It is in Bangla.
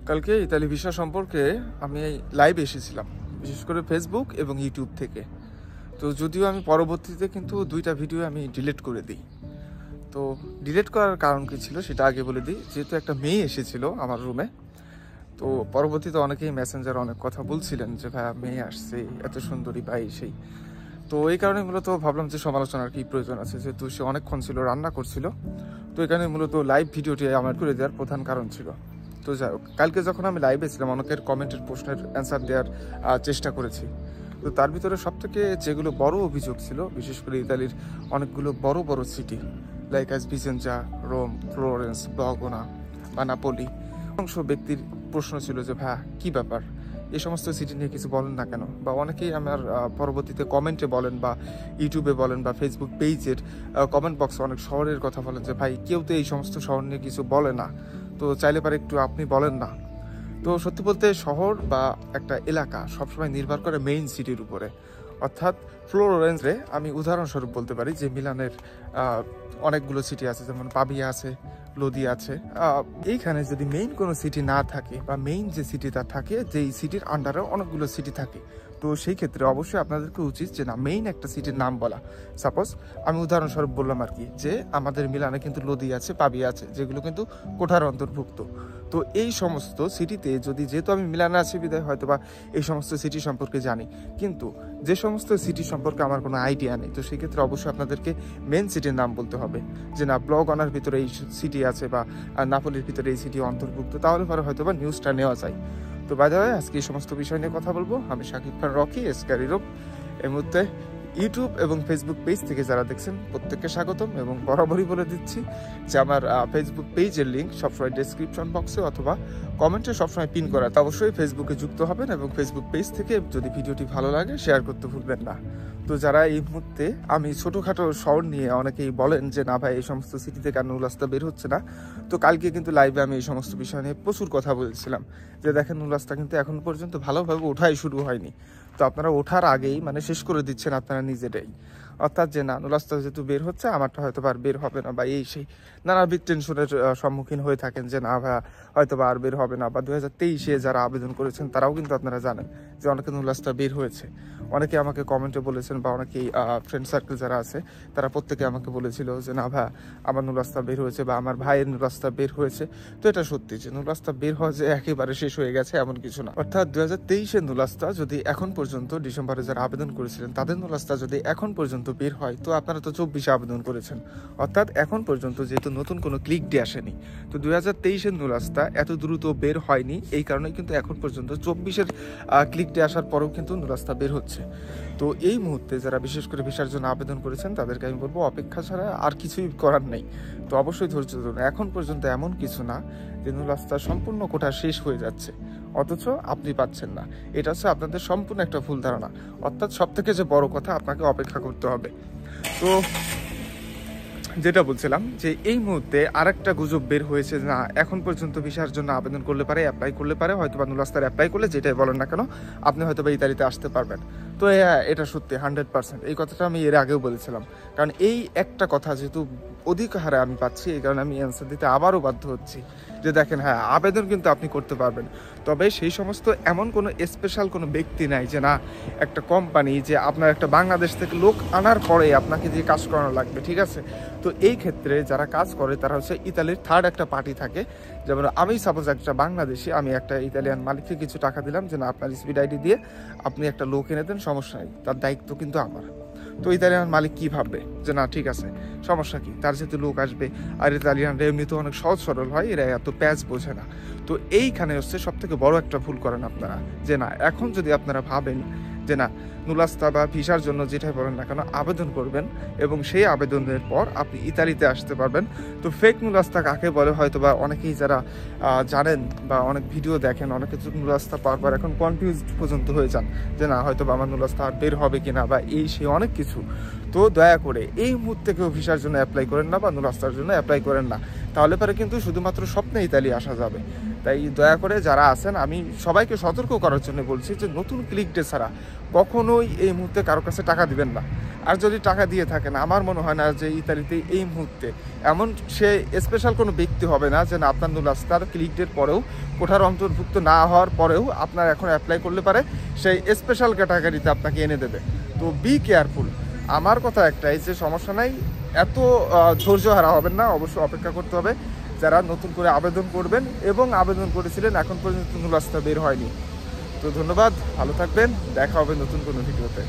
কালকে ইতালি ভিসা সম্পর্কে আমি লাইভ এসেছিলাম, বিশেষ করে ফেসবুক এবং ইউটিউব থেকে। তো যদিও আমি পরবর্তীতে কিন্তু দুইটা ভিডিও আমি ডিলিট করে দিই। তো ডিলিট করার কারণ কী ছিল সেটা আগে বলে দিই। যেহেতু একটা মেয়ে এসেছিল আমার রুমে, তো পরবর্তীতে অনেকেই মেসেঞ্জার অনেক কথা বলছিলেন যে ভাইয়া মেয়ে আসছে, এত সুন্দরী বা সেই। তো এই কারণে মূলত ভাবলাম যে সমালোচনার কি প্রয়োজন আছে, যেহেতু সে অনেকক্ষণ ছিল রান্না করছিল। তো এখানে মূলত লাইভ ভিডিওটি আমার করে দেওয়ার প্রধান কারণ ছিল। তো যাই হোক, কালকে যখন আমি লাইভে ছিলাম অনেকের কমেন্টের প্রশ্নের অ্যান্সার দেওয়ার চেষ্টা করেছি। তো তার ভিতরে সবথেকে যেগুলো বড় অভিযোগ ছিল, বিশেষ করে ইতালির অনেকগুলো বড় বড় city like Vicenza, Rome, Florence, Bologna বা নাপোলি, অংশ ব্যক্তির প্রশ্ন ছিল যে ভাইয়া কী ব্যাপার, এই সমস্ত সিটি নিয়ে কিছু বলেন না কেন। বা অনেকেই আমার পরবর্তীতে কমেন্টে বলেন বা ইউটিউবে বলেন বা ফেসবুক পেজের কমেন্ট বক্সে অনেক শহরের কথা বলেন যে ভাই কেউ তো এই সমস্ত শহর নিয়ে কিছু বলে না, তো চাইলে পারে একটু আপনি বলেন না। তো সত্যি বলতে শহর বা একটা এলাকা সবসময় নির্ভর করে মেইন সিটির উপরে। অর্থাৎ ফ্লোরেন্সে আমি উদাহরণস্বরূপ বলতে পারি যে মিলানের অনেকগুলো সিটি আছে, যেমন পাবিয়া আছে, লোদি আছে। এইখানে যদি মেইন কোনো সিটি না থাকে বা মেইন যে সিটিটা থাকে, যেই সিটির আন্ডারে অনেকগুলো সিটি থাকে, তো সেই ক্ষেত্রে অবশ্যই আপনাদেরকে উচিত যে না মেইন একটা সিটির নাম বলা। সাপোজ আমি উদাহরণস্বরূপ বললাম আর কি, যে আমাদের মিলানে কিন্তু লোদি আছে, পাবিয়া আছে, যেগুলো কিন্তু কোঠার অন্তর্ভুক্ত। তো এই সমস্ত সিটিতে যদি, যেহেতু আমি মিলানে আছি বিদায় হয়তো বা এই সমস্ত সিটি সম্পর্কে জানি, কিন্তু যে সমস্ত সিটি সম্পর্কে আমার কোনো আইডিয়া নেই, তো সেক্ষেত্রে অবশ্যই আপনাদেরকে মেন সিটির নাম বলতে হবে। যে না ব্লগনার ভিতরে এই সিটি আছে বা নাপোলির ভিতরে এই সিটি অন্তর্ভুক্ত, তাহলে পরে হয়তো বা নিউজটা নেওয়া যায়। তো বাই দ্য ওয়ে, আজকে এই সমস্ত বিষয় নিয়ে কথা বলবো। আমি শাকিব খান রকি, এসকেআর ইউরোপ। এই মুহূর্তে ইউটিউব এবং ফেসবুক পেজ থেকে যারা দেখছেন প্রত্যেককে স্বাগতম, এবং বরাবরই বলে দিচ্ছি যে আমার ফেসবুক পেজের লিঙ্ক সবসময় ডেসক্রিপশন বক্সে অথবা কমেন্টে সবসময় পিন করা। তো অবশ্যই ফেসবুকে যুক্ত হবেন এবং ফেসবুক পেজ থেকে যদি ভিডিওটি ভালো লাগে শেয়ার করতে ভুলবেন না। তো যারা এই মুহূর্তে, আমি ছোটোখাটো শহর নিয়ে অনেকেই বলেন যে না ভাই এই সমস্ত সিটিতে কেন উল্লাসটা বের হচ্ছে না, তো কালকে কিন্তু লাইভে আমি এই সমস্ত বিষয় নিয়ে প্রচুর কথা বলছিলাম যে দেখেন উল্লাসটা কিন্তু এখন পর্যন্ত ভালোভাবে ওঠাই শুরু হয়নি। তো আপনারা ওঠার আগেই মানে শেষ করে দিচ্ছেন আপনারা নিজেরাই। অর্থাৎ যে না নুলাসটা যেহেতু বের হচ্ছে, আমারটা হয়তো আর বের হবে না, বা এই সেই নানাবিধ টেনশনের সম্মুখীন হয়ে থাকেন যে না ভাই হয়তো বা আর বের হবে না। বা 2023-এ যারা আবেদন করেছেন তারাও কিন্তু আপনারা জানেন যে অনেকে নুলাসটা বের হয়েছে। অনেকে আমাকে কমেন্টে বলেছেন বা অনেকেই ফ্রেন্ড সার্কেল যারা আছে তারা প্রত্যেকে আমাকে বলেছিল যে না ভাই আমার নুলাসটা বের হয়েছে বা আমার ভাইয়ের নুলাসটা বের হয়েছে। তো এটা সত্যি যে নুলাসটা বের হওয়া যে একেবারে শেষ হয়ে গেছে এমন কিছু না। অর্থাৎ 2023-এর নুলাসটা যদি এখন পর্যন্ত, ডিসেম্বরে যারা আবেদন করেছিলেন তাদের নুলাসটা যদি এখন পর্যন্ত বের হয়, তো আপনারা তো 24-এ আবেদন করেছেন। অর্থাৎ এখন পর্যন্ত যেহেতু নতুন কোনো ক্লিক ডে আসেনি, তো 2023-এর নুলাসটা এত দ্রুত বের হয়নি। এই কারণে কিন্তু এখন পর্যন্ত 24-এর ক্লিক ডে আসার পরেও কিন্তু নুলাসটা বের হচ্ছে। তো এই মুহূর্তে যারা বিশেষ করে ভিসার জন্য আবেদন করেছেন তাদেরকে আমি বলবো অপেক্ষা ছাড়া আর কিছুই করার নেই। তো অবশ্যই ধৈর্য ধরুন। এখন পর্যন্ত এমন কিছু না যে নুলাসটা সম্পূর্ণ কোটা শেষ হয়ে যাচ্ছে অথচ আপনি পাচ্ছেন না। এটা হচ্ছে আপনাদের সম্পূর্ণ একটা ভুল ধারণা। অর্থাৎ সব থেকে যে বড় কথা, আপনাকে অপেক্ষা করতে হবে। তো যেটা বলছিলাম যে এই মুহূর্তে আরেকটা গুজব বের হয়েছে না এখন পর্যন্ত ভিসার জন্য আবেদন করলে পারে, অ্যাপ্লাই করলে পারে, হয়তো বা নুলাস্তার অ্যাপ্লাই করলে যেটাই বলেন না কেন আপনি হয়তো বা ইতালিতে আসতে পারবেন। তো এটা সত্যি 100%। এই কথাটা আমি এর আগেও বলেছিলাম, কারণ এই একটা কথা যেহেতু অধিক হারে আমি পাচ্ছি, এই কারণে আমি অ্যান্সার দিতে আবারও বাধ্য হচ্ছি যে দেখেন হ্যাঁ আবেদন কিন্তু আপনি করতে পারবেন, তবে সেই সমস্ত এমন কোনো স্পেশাল কোনো ব্যক্তি নাই যে না একটা কোম্পানি যে আপনার একটা বাংলাদেশ থেকে লোক আনার পরে আপনাকে দিয়ে কাজ করানো লাগবে, ঠিক আছে। তো এই ক্ষেত্রে যারা কাজ করে তারা হচ্ছে ইতালির থার্ড একটা পার্টি থাকে। যেমন আমি সাপোজ একটা বাংলাদেশি, আমি একটা ইতালিয়ান মালিককে কিছু টাকা দিলাম যে না আপনার স্পিড আইডি দিয়ে আপনি একটা লোক এনে দেন, সমস্যা নেই, তার দায়িত্ব কিন্তু আমার। তো ইতালিয়ান মালিক কি ভাববে যে না ঠিক আছে সমস্যা কি, তার যেহেতু লোক আসবে। আর ইতালিয়ানরা এমনিতে অনেক সহজ সরল হয়, এরা এত প্যাচ বোঝে না। তো এইখানে হচ্ছে সব থেকে বড় একটা ভুল করেন আপনারা, যে না এখন যদি আপনারা ভাবেন যে না নুলাস্তা বা ভিসার জন্য যেটাই বলেন না কেন আবেদন করবেন এবং সেই আবেদনের পর আপনি ইতালিতে আসতে পারবেন। তো ফেক নুলাস্তা কাকে বলে হয়তো বা অনেকেই যারা জানেন বা অনেক ভিডিও দেখেন, অনেকে নুলাস্তা পাওয়ার পর এখন কনফিউজ পর্যন্ত হয়ে যান যে না হয়তো বা আমার নুলাস্তা আর বের হবে কিনা বা এই সে অনেক কিছু। তো দয়া করে এই মুহূর্তে কেউ ভিসার জন্য অ্যাপ্লাই করেন না বা নুলাস্তার জন্য অ্যাপ্লাই করেন না, তাহলে পরে কিন্তু শুধুমাত্র স্বপ্নে ইতালি আসা যাবে। তাই দয়া করে যারা আছেন, আমি সবাইকে সতর্ক করার জন্য বলছি যে নতুন ক্লিক ডে ছাড়া কখনোই এই মুহূর্তে কারো কাছে টাকা দিবেন না। আর যদি টাকা দিয়ে থাকেন, আমার মনে হয় না যে ইতালিতে এই মুহূর্তে এমন সে স্পেশাল কোনো ব্যক্তি হবে না যে না আপনার নুলাস্তার ক্লিক ডের পরেও, কোঠার অন্তর্ভুক্ত না হওয়ার পরেও আপনার এখন অ্যাপ্লাই করলে পারে সেই স্পেশাল ক্যাটাগরিতে আপনাকে এনে দেবে। তো বি কেয়ারফুল। আমার কথা একটাই যে সমস্যা নাই, এত ধৈর্য হারা হবেন না, অবশ্যই অপেক্ষা করতে হবে যারা নতুন করে আবেদন করবেন এবং আবেদন করেছিলেন এখন পর্যন্ত নুলাস্তা বের হয়নি। তো ধন্যবাদ, ভালো থাকবেন, দেখা হবে নতুন কোনো ভিডিওতে।